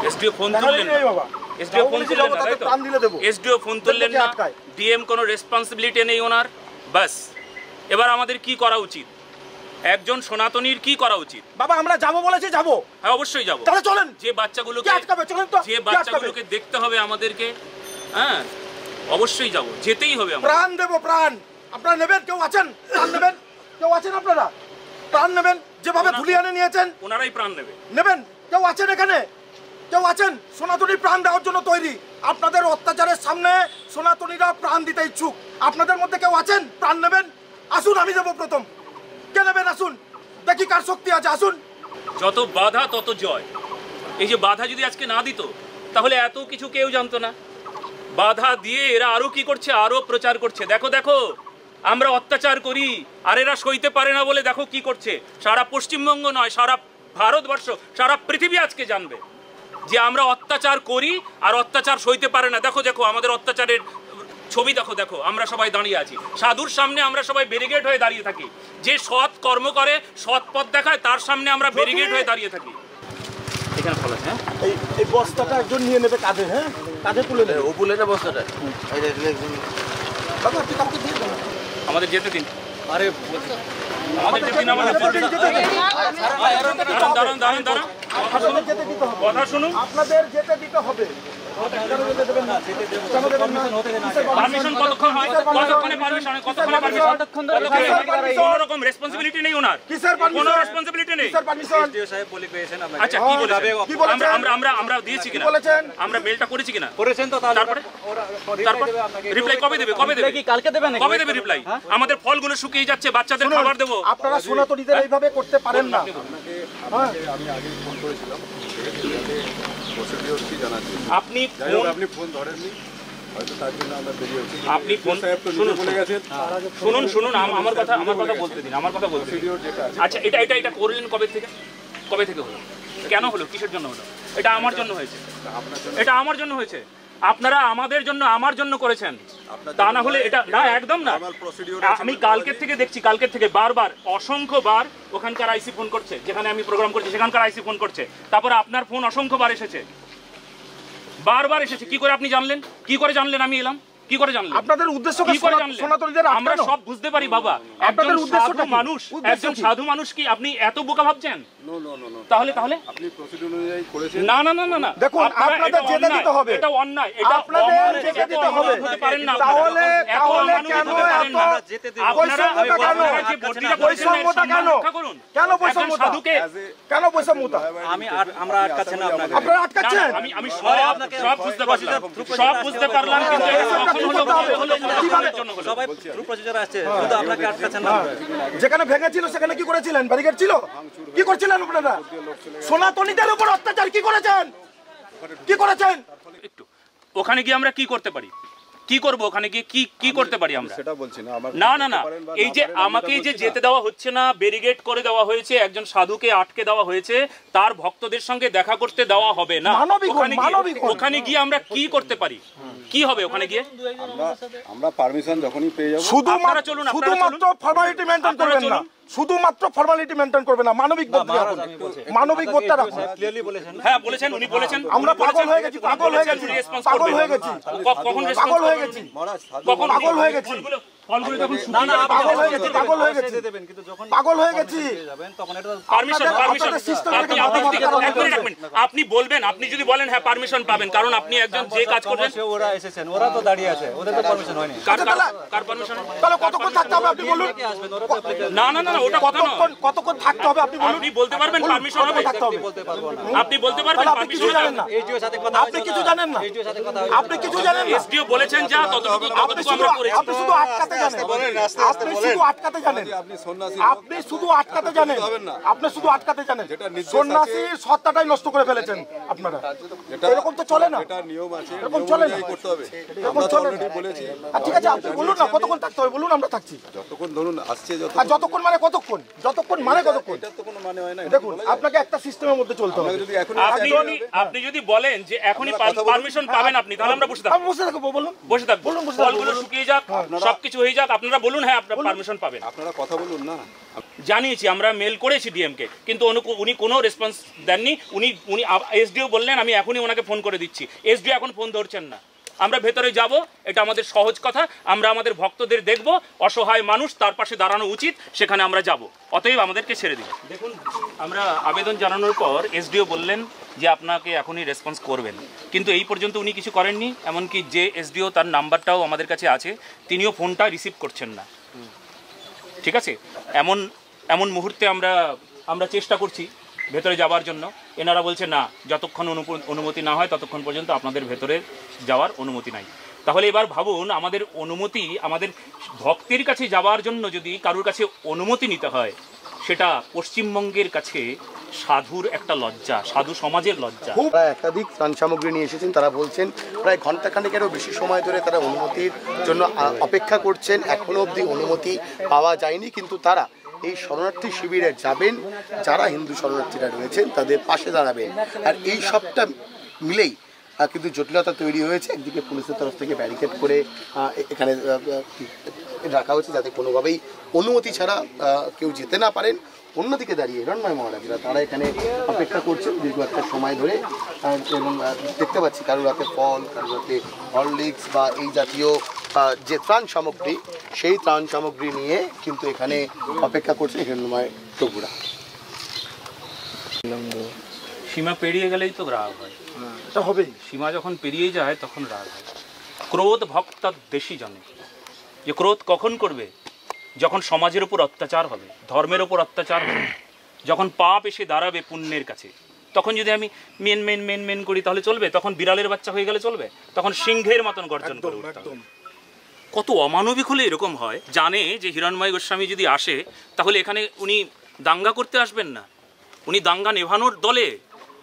SDO phone তুললেন না বাবা, এসডিও ফোন তুললেন না, তাই তো এসডিও ফোন তুললেন না, ডিএম কোনো রেসপন্সিবিলিটি নেই ওনার। বাস এবার আমাদের কি করা উচিত, একজন সনাতনীর কি করা উচিত? বাবা আমরা যাবো বলেছি, যাবো, হ্যাঁ অবশ্যই যাবো। তাহলে চলেন। যে বাচ্চাগুলোকে দেখতে হবে আমাদেরকে, হ্যাঁ অবশ্যই যাবো, যেতেই হবে। প্রাণ দেবো, প্রাণ আপনারা নেবেন? কেউ আছেন প্রাণ নেবেন? কেউ আছেন আপনারা প্রাণ নেবেন? যেভাবে ধুলিয়ানে নিয়েছেন ওনারাই প্রাণ নেবেন। কেউ আছেন এখানে? কেউ আছেন? সনাতনী প্রাণ দেওয়ার জন্য তৈরি। আপনাদের অত্যাচারের সামনে সনাতনীরা প্রাণ দিতে ইচ্ছুক। আপনাদের মধ্যে কেউ আছেন প্রাণ নেবেন? আসুন, আমি দেবো প্রথম। কে নেবেন? আসুন, দেখি কার শক্তি আছে, আসুন। যত বাধা তত জয়। এই যে বাধা যদি আজকে না দিত তাহলে এত কিছু কেউ জানতো না। বাধা দিয়ে এরা আরো কি করছে, আরো প্রচার করছে। দেখো দেখো আমরা অত্যাচার করি, আর এরা সইতে পারে না বলে দেখো কি করছে। সারা পশ্চিমবঙ্গ নয়, সারা ভারতবর্ষ, সারা পৃথিবী আজকে জানবে যে আমরা অত্যাচার করি আর অত্যাচার সইতে পারে না। দেখো দেখো আমাদের অত্যাচারের ছবি দেখো, দেখো আমরা সবাই দাঁড়িয়ে আছি। সাধুর সামনে আমরা সবাই ব্যারিকেড হয়ে দাঁড়িয়ে থাকি। যে সৎ কর্ম করে, সৎ পথ দেখায়, তার সামনে আমরা ব্যারিকেড হয়ে দাঁড়িয়ে থাকি। এখানে ফল আছে, হ্যাঁ এই বস্তাটা একজন নিয়ে নেবে কাঁধে, হ্যাঁ কাঁধে তুলে নেবে। ও বলে না বস্তাটা বাবা আপনি কাউকে দিয়ে দেন, আমাদের যেতে দিন। আরে আমাদের যেতে দিন, আমাদের দাঁড়ান দাঁড়ান দাঁড়ান, কথা শুনুন। আপনাদের যেতে দিতে হবে। পারমিশন কতক্ষণ হয়? কতক্ষণে পারমিশন হয়? কতক্ষণে পারমিশন? কোনো রকম রেসপন্সিবিলিটি নেই ওনার, কোনো রেসপন্সিবিলিটি নেই। এসডিও সাহেব বলে পেয়েছেন। আচ্ছা কি বলেছেন? আমরা দিয়েছি কিনা? আমরা মেলটা করেছি কিনা? করেছেন তো। তারপরে রিপ্লাই কবে দেবে? কবে দেবে? কি কালকে দেবেন? কবে দেবে রিপ্লাই? আমাদের ফলগুলো শুকিয়ে যাচ্ছে, বাচ্চাদের খাবার দেবো। আপনারা সনাতনীদের এইভাবে করতে পারেন না। আমি আগে ফোন করেছিলাম, আপনি ফোন ধরেননি, হয়তো তার জন্য আমরা বেরিয়ে হচ্ছি। আপনি ফোন শুনুন শুনুন, আমার কথা বলতে দিন, আমার কথা বলতে দিন। আচ্ছা এটা করলেন কবে থেকে? কবে থেকে হলো? কেন হলো? কিসের জন্য হলো? এটা আমার জন্য হয়েছে, এটা আমার জন্য হয়েছে। আপনারা আমাদের জন্য, আমার জন্য করেছেন, তা না হলে এটা না, একদম না। আমি কালকের থেকে দেখছি, কালকের থেকে বারবার অসংখ্যবার ওখানকার আইসি ফোন করছে, যেখানে আমি প্রোগ্রাম করছি সেখানকার আইসি ফোন করছে। তারপরে আপনার ফোন অসংখ্যবার এসেছে, বারবার এসেছে। কি করে আপনি জানলেন? কি করে জানলেন আমি এলাম? কি করে জানলেন? আপনাদের উদ্দেশ্য কি করে জানলেন? আমরা সব বুঝতে পারি বাবা। একজন সাধু মানুষ, একজন সাধু মানুষ কি আপনি এত বোকা ভাবছেন? তাহলে আপনি প্রসিডিউর অনুযায়ী করেছেন। না না না না না, দেখুন আপনাদের যেতে দিতে হবে। এটা অন্যায়, এটা আপনাদের যেতে দিতে হবে। হতে পারেন না। তাহলে কেন আপনারা যে বর্তিটা করেছেন কেন বৈষম্যতা? সাধুকে কেন বৈষম্যতা? আমরা আটকাচ্ছি না আপনাকে। আপনারা আটকাচ্ছেন? আমি সব বুঝতে পারলাম, সব বুঝতে পারলাম, কিন্তু এটা কখন হলো? কিভাবে জন্য হলো? সবাই থ্রু প্রসিজার আসছে, শুধু আপনাকে আটকাচ্ছেন না। যেখানে ভেঙেছিল সেখানে কি করেছিলেন? ব্যারিকেড ছিল? কি করছিলেন আপনারা? সনাতনীদের উপর অত্যাচার কি করেছেন? কি করেছেন? একটু ওখানে গিয়ে আমরা কি করতে পারি? কি করব ওখানে গিয়ে? কি করতে পারি আমরা? সেটা বলছি না। না এই যে আমাকে যে যেতে দেওয়া হচ্ছে না, ব্যারিকেড করে দেওয়া হয়েছে, একজন সাধুকে আটকে দেওয়া হয়েছে, তার ভক্তদের সঙ্গে দেখা করতে দেওয়া হবে না। ওখানে গিয়ে আমরা কি করতে পারি? কি হবে ওখানে গিয়ে? আমরা পারমিশন যখনই পেয়ে যাব। শুধুমাত্র ফর্মালিটি মেইনটেইন করবেন না, শুধুমাত্র ফর্মালিটি মেইনটেইন করবে না, মানবিক বোধ রাখুন, মানবিক বোধটা রাখুন। ক্লিয়ারলি বলেছেন। হ্যাঁ বলেছেন, উনি বলেছেন। আমরা পাগল হয়ে গেছি, পাগল হয়ে গেছি, পাগল হয়ে গেছি, কখন পাগল হয়ে গেছি, কখন পাগল হয়ে গেছি, ফলগুলো যখন না পাগল হয়ে গেছি, পাগল হয়ে গেছি, কিন্তু যখন পাগল হয়ে গেছি যাবেন তখন এটা পারমিশন আপনি বলবেন। আপনি যদি বলেন হ্যাঁ পারমিশন পাবেন, কারণ আপনি একজন যে কাজ করবেন। ওরা এসেছেন, ওরা তো দাঁড়িয়ে আছে, ওদের তো পারমিশন হয়নি। কার পারমিশন? তাহলে কতক্ষণ থাকতে হবে আপনি বলুন? না না না, ওটা কথা না। কতক্ষণ থাকতে হবে আপনি বলুন? আপনি বলতে পারবেন পারমিশন হবে? বলতে পারবো না। আপনি বলতে পারবেন পারমিশন জানেন না? এসডিও সাথে কথা আপনি কিছু জানেন না? এসডিও সাথে কথা আপনি কিছু জানেন না? এসডিও বলেছেন যা ততটুকু আমরা করেছি। আপনি শুধু আটকাতে জানেন, আপনি শুধু আটকাতে জানেন, আপনি শুধু আটকাতে জানেন, আপনি শুধু আটকাতে জানেন। সন্ন্যাসীর সত্তাটাই নষ্ট করে ফেলেছেন আপনারা। এরকম তো চলে না, এটা নিয়ম আছে, এরকম চলে না, করতে হবে। এরকম চলে না। বলেছি ঠিক আছে, আপনি বলুন না কতক্ষণ থাকতে হবে বলুন, আমরা থাকছি। যতক্ষণ ধরুন আসছে, আর যতক্ষণ মানে কতক্ষণ? যতক্ষণ মানে কতক্ষণ? এটা তো কোনো মানে হয় না। দেখুন আপনাকে একটা সিস্টেমের মধ্যে চলতে হবে। যদি এখন আপনি যদি বলেন যে এখনই পারমিশন পাবেন আপনি, তাহলে আমরা বসে থাকবো। আমি বসে থাকবো, বলুন বসে থাকবো, ফলগুলো শুকিয়ে যাক, সবকিছু হয়ে যাক, আপনারা বলুন হ্যাঁ আপনারা পারমিশন পাবেন। আপনারা কথা বলুন না। জানিয়েছি, আমরা মেল করেছি ডিএমকে, কিন্তু উনি কোনো রেসপন্স দেননি। উনি এসডিও বললেন আমি এখনই ওনাকে ফোন করে দিচ্ছি, এসডিও এখন ফোন ধরছেন না। আমরা ভেতরে যাব, এটা আমাদের সহজ কথা, আমরা আমাদের ভক্তদের দেখব, অসহায় মানুষ তার পাশে দাঁড়ানো উচিত, সেখানে আমরা যাব, অতএব আমাদেরকে ছেড়ে দিন। দেখুন, আমরা আবেদন জানানোর পর এসডিও বললেন যে আপনাকে এখনই রেসপন্স করবেন, কিন্তু এই পর্যন্ত উনি কিছু করেননি। এমনকি যে এসডিও, তার নাম্বারটাও আমাদের কাছে আছে, তিনিও ফোনটা রিসিভ করছেন না। ঠিক আছে, এমন মুহূর্তে আমরা চেষ্টা করছি ভেতরে যাওয়ার জন্য। এনারা বলছে না, যতক্ষণ অনুমতি না হয় ততক্ষণ পর্যন্ত আপনাদের ভেতরে যাওয়ার অনুমতি নাই। তাহলে এবার ভাবুন, আমাদের অনুমতি, আমাদের ভক্তের কাছে যাওয়ার জন্য যদি কারোর কাছে অনুমতি নিতে হয়, সেটা পশ্চিমবঙ্গের কাছে সাধুর একটা লজ্জা, সাধু সমাজের লজ্জা। প্রায় একাধিক ত্রাণ সামগ্রী নিয়ে এসেছেন, তারা বলছেন প্রায় ঘন্টাখানেকেরও বেশি সময় ধরে তারা অনুমতির জন্য অপেক্ষা করছেন, এখনও অবধি অনুমতি পাওয়া যায়নি। কিন্তু তারা এই শরণার্থী শিবিরে যাবেন, যারা হিন্দু শরণার্থীরা রয়েছেন তাদের পাশে দাঁড়াবেন। আর এই সবটা মিলেই কিন্তু জটিলতা তৈরি হয়েছে। একদিকে পুলিশের তরফ থেকে ব্যারিকেড করে এখানে রাখা হয়েছে যাতে কোনোভাবেই অনুমতি ছাড়া কেউ যেতে না পারেন। অন্যদিকে দাঁড়িয়ে হিরণময় মহারাজরা তারা এখানে অপেক্ষা করছেন দীর্ঘ একটা সময় ধরে, এবং দেখতে পাচ্ছি কারোর হাতে ফল, কারোর হাতে হরলিক্স বা এই জাতীয় যে ত্রাণ সামগ্রী, সেই ত্রাণ সামগ্রী নিয়ে কিন্তু এখানে অপেক্ষা করছেন হিরণময় প্রভুরা। সীমা পেরিয়ে গেলেই তো রাগ হয়, এটা হবেই। সীমা যখন পেরিয়ে যায় তখন রাগ হয়। ক্রোধ ভক্ত দেশই জানে, যে ক্রোধ কখন করবে, যখন সমাজের উপর অত্যাচার হবে, ধর্মের উপর অত্যাচার হবে, যখন পাপ এসে দাঁড়াবে পুণ্যের কাছে। তখন যদি আমি মেন মেন মেন মেন করি তাহলে চলবে? তখন বিড়ালের বাচ্চা হয়ে গেলে চলবে? তখন সিংহের মতন গর্জন করে উঠতে হবে। কত অমানবিক হলে এরকম হয়। জানে যে হিরণময় গোস্বামী যদি আসে তাহলে এখানে উনি দাঙ্গা করতে আসবেন না, উনি দাঙ্গা নেভানোর দলে,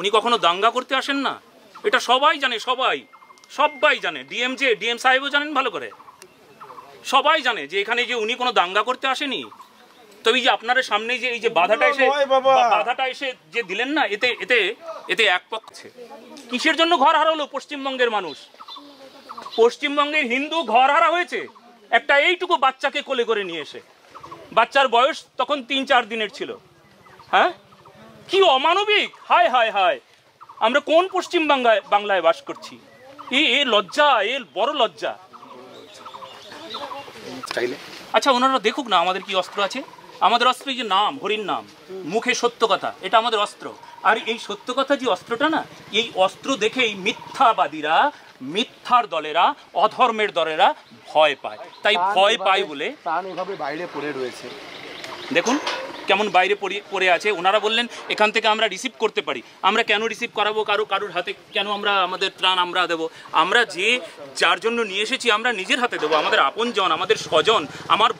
উনি কখনো দাঙ্গা করতে আসেন না। এটা সবাই জানে, সবাই জানে। ডিএম সাহেবও জানেন ভালো করে, সবাই জানে যে এখানে যে উনি কোনো দাঙ্গা করতে আসেনি। তবে যে আপনার সামনে যে এই যে বাধাটা এসে যে দিলেন না, এতে এক পক্ষে কিসের জন্য ঘর হারালো পশ্চিমবঙ্গের মানুষ? পশ্চিমবঙ্গের হিন্দু ঘর হারা হয়েছে একটা এইটুকু বাচ্চাকে কোলে করে নিয়ে এসে। বাচ্চার বয়স তখন 3-4 দিনের ছিল। হ্যাঁ, কি অমানবিক! হায় হায় হায়, আমরা কোন পশ্চিম বাংলায় বাস করছি? এ লজ্জা, এ বড় লজ্জা। আচ্ছা, ওনারা দেখুক না আমাদের কি অস্ত্র আছে। আমাদের অস্ত্র এই যে নাম, হরির নাম, মুখে সত্য কথা, এটা আমাদের অস্ত্র। আর এই সত্য কথা যে অস্ত্রটা না, এই অস্ত্র দেখেই মিথ্যাবাদীরা, মিথ্যার দলেরা, অধর্মের দলেরা ভয় পায়। তাই ভয় পায় বলে প্রাণ এভাবে বাইরে পড়ে রয়েছে। দেখুন কেমন বাইরে পড়ে আছে। ওনারা বললেন এখান থেকে আমরা রিসিভ করতে পারি। আমরা কেন রিসিভ করাবো? কারোর হাতে কেন আমরা আমাদের ত্রাণ আমরা দেবো? আমরা যার জন্য নিয়ে এসেছি আমরা নিজের হাতে দেবো। আমাদের আপনজন, আমাদের স্বজন, আমার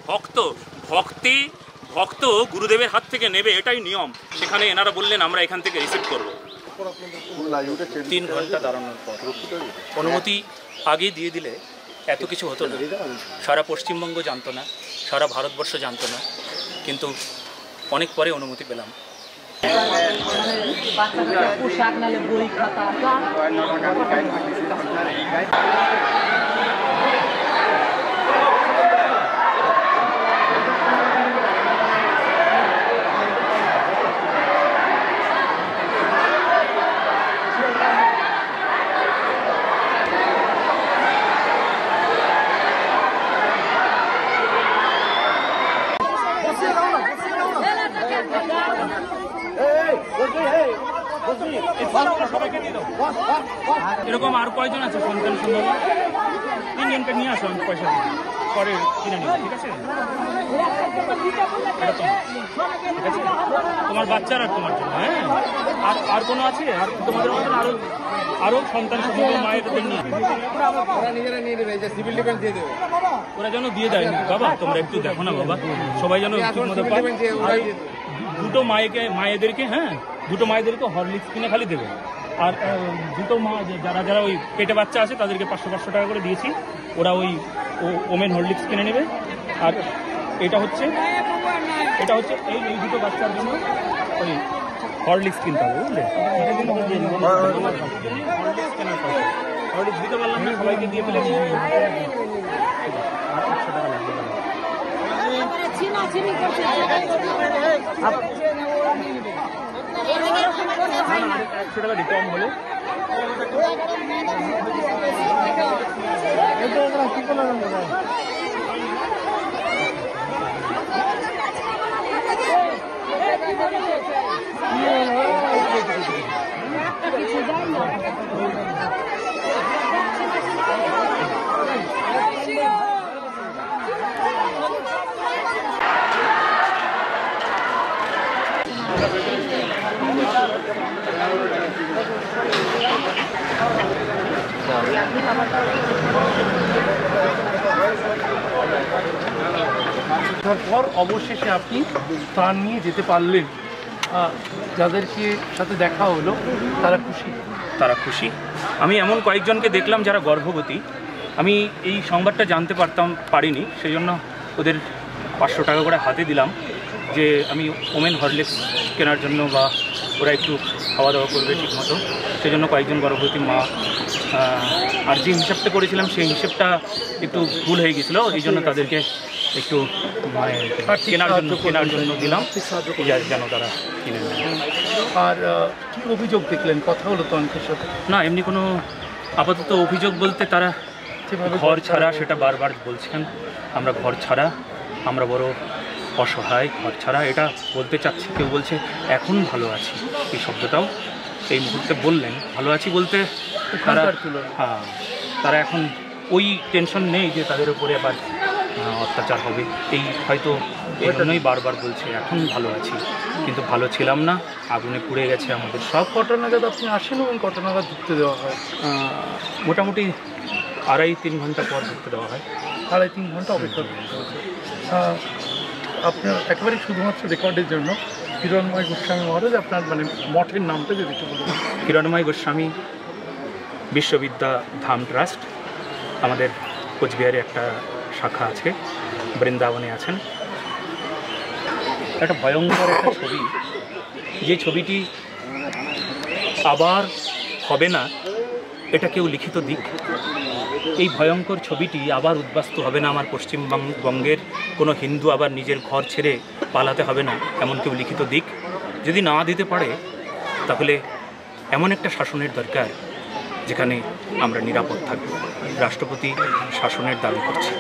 ভক্ত গুরুদেবের হাত থেকে নেবে, এটাই নিয়ম। সেখানে এনারা বললেন আমরা এখান থেকে রিসিভ করব। 3 ঘন্টা দাঁড়ানোর পর অনুমতি আগে দিয়ে দিলে এত কিছু হতো না। সারা পশ্চিমবঙ্গ জানতো না, সারা ভারতবর্ষ জানতো না, কিন্তু অনেক পরে অনুমতি পেলাম। পোশাক নালে বই খাতা এরকম আর কয়জন আছে সন্তান সম্ভব? 3 জনকে নিয়ে আসো, আমি পয়সা দিই, পরে কিনে নিব। ঠিক আছে, ঠিক আছে, তোমার বাচ্চার আর তোমার জন্য। হ্যাঁ, আর কোনো আছে? আর তোমাদের মতন আরো সন্তান সম্ভব মায়ের নিয়ে ওরা যেন দিয়ে দেয়। বাবা তোমরা একটু দেখো না বাবা, সবাই যেন দুটো মায়েদেরকে, হ্যাঁ, দুটো মায়েদেরকে হরলিক্স কিনে খালি দেবে। আর দুটো মা যারা ওই পেটে বাচ্চা আছে তাদেরকে 500 টাকা করে দিয়েছি, ওরা ওই ওমেন হরলিক্স কিনে নেবে। আর এটা হচ্ছে এই দুটো বাচ্চার জন্য ওই হরলিক্স কিনতে হবে, বুঝলে? হরলিক্স দিতে পারলাম না, সবাইকে দিয়ে ফেলেছি। আর 100 টাকা লাগবে। ছিনাছিনি করছে তারপর অবশেষে আপনি ত্রাণ নিয়ে যেতে পারলেন। যাদেরকে সাথে দেখা হলো তারা খুশি? তারা খুশি। আমি এমন কয়েকজনকে দেখলাম যারা গর্ভবতী। আমি এই সংবাদটা জানতে পারিনি, সেই জন্য ওদের 500 টাকা করে হাতে দিলাম যে আমি ওমেন হরলিক্স কেনার জন্য, বা ওরা একটু খাওয়া দাওয়া করবে ঠিক মতো, সেই জন্য কয়েকজন গর্ভবতী মা। আর যে হিসাবটা করেছিলাম সেই হিসেবটা একটু ভুল হয়ে গেছিলো, এই জন্য তাদেরকে একটু মানে কেনার জন্য দিলাম যেন তারা কিনে নেয়। আর কি অভিযোগ দেখলেন? কথা হলো তো অনেকের সাথে? না, এমনি কোনো আপাতত অভিযোগ বলতে তারা ঘর ছাড়া সেটা বারবার বলছেন, আমরা ঘর ছাড়া, আমরা বড় অসহায়, ঘর ছাড়া এটা বলতে চাচ্ছি। কেউ বলছে এখন ভালো আছি, এই শব্দটাও এই মুহূর্তে বললেন। ভালো আছি বলতে তারা এখন ওই টেনশন নেই যে তাদের উপরে আবার অত্যাচার হবে, এই হয়তো এই জন্যই বারবার বলছে এখন ভালো আছি, কিন্তু ভালো ছিলাম না, আগুনে পুড়ে গেছে আমাদের সব। কটা নাগাদ আপনি আসেন এবং কটা নাগাদ ঢুকতে দেওয়া হয়? মোটামুটি 2.5-3 ঘন্টা পর ঢুকতে দেওয়া হয়। 2.5-3 ঘন্টা অপেক্ষা করতে হচ্ছে। আপনার একেবারে শুধুমাত্র রেকর্ডের জন্য হিরণময় গোস্বামী মহারাজ, আপনার মানে মঠের নামটা যদি একটু বলুন। হিরণময় গোস্বামী বিশ্ববিদ্যা ধাম ট্রাস্ট, আমাদের কোচবিহারে একটা শাখা আছে, বৃন্দাবনে আছেন। একটা ভয়ঙ্কর একটা ছবি, যে ছবিটি আবার হবে না এটা কেউ লিখিত দিক। এই ভয়ঙ্কর ছবিটি আবার উদ্বাস্তু হবে না, আমার পশ্চিমবঙ্গের কোনো হিন্দু আবার নিজের ঘর ছেড়ে পালাতে হবে না, এমন কেউ লিখিত দিক যদি না দিতে পারে, তাহলে এমন একটা শাসনের দরকার যেখানে আমরা নিরাপদ থাকব। রাষ্ট্রপতি শাসনের দাবি করছে।